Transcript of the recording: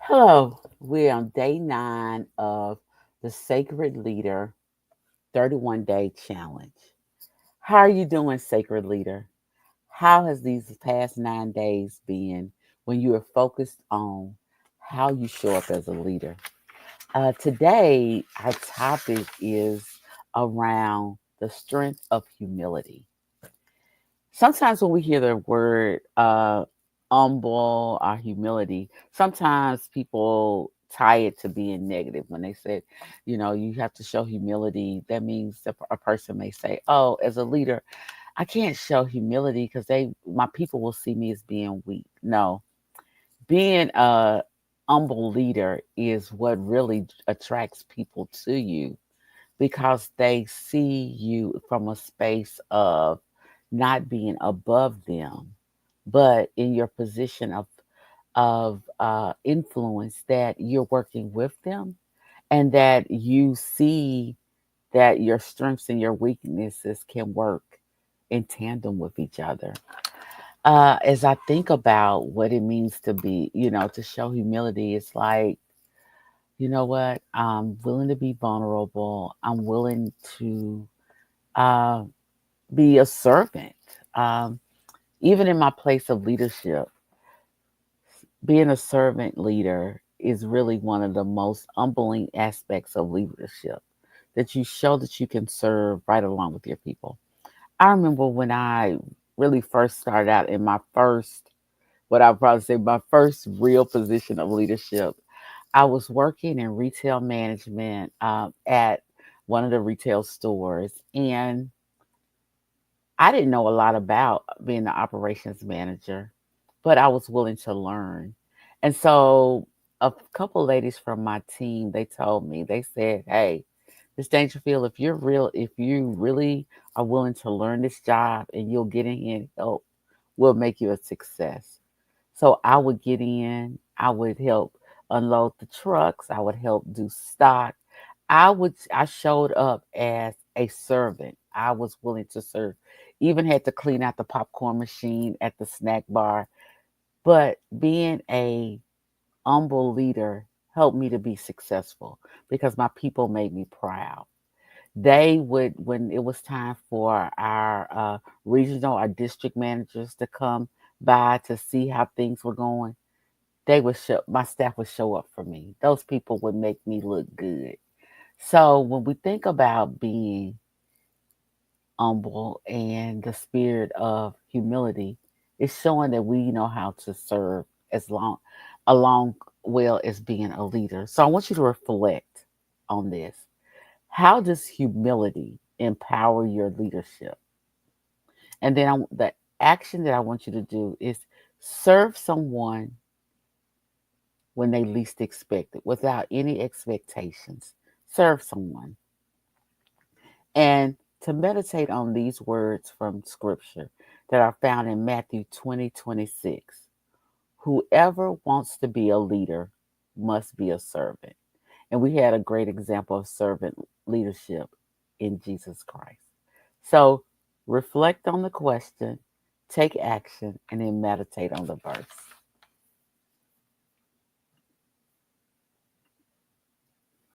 Hello, we're on day 9 of the Sacred Leader 31 Day Challenge. How are you doing, Sacred Leader? How has these past 9 days been when you are focused on how you show up as a leader? Today, our topic is around the strength of humility. Sometimes when we hear the word humble or humility, sometimes people tie it to being negative. When they said, you have to show humility, that means that a person may say, oh, as a leader, I can't show humility because my people will see me as being weak. No, being a humble leader is what really attracts people to you because they see you from a space of not being above them, but in your position of influence, that you're working with them, and that you see that your strengths and your weaknesses can work in tandem with each other. As I think about what it means to be, to show humility, it's like, you know what? I'm willing to be vulnerable. I'm willing to uh, be a servant. Um, Even in my place of leadership, being a servant leader is really one of the most humbling aspects of leadership, that you show that you can serve right along with your people. I remember when I really first started out in what I'd probably say, my first real position of leadership. I was working in retail management at one of the retail stores, and I didn't know a lot about being the operations manager, but I was willing to learn. And so a couple ladies from my team, they told me, they said, hey, Miss Dangerfield, if you really are willing to learn this job and you'll get in here and help, we'll make you a success. So I would get in, I would help unload the trucks, I would help do stock. I showed up as a servant. I was willing to serve. Even had to clean out the popcorn machine at the snack bar. But being a humble leader helped me to be successful because my people made me proud. They would, when it was time for our regional or district managers to come by to see how things were going, my staff would show up for me. Those people would make me look good. So when we think about being humble and the spirit of humility, it's showing that we know how to serve as long along well as being a leader. So I want you to reflect on this. How does humility empower your leadership? And then the action that I want you to do is serve someone when they least expect it, without any expectations. Serve someone. And to meditate on these words from scripture that are found in Matthew 20:26. Whoever wants to be a leader must be a servant. And we had a great example of servant leadership in Jesus Christ. So reflect on the question, take action, and then meditate on the verse.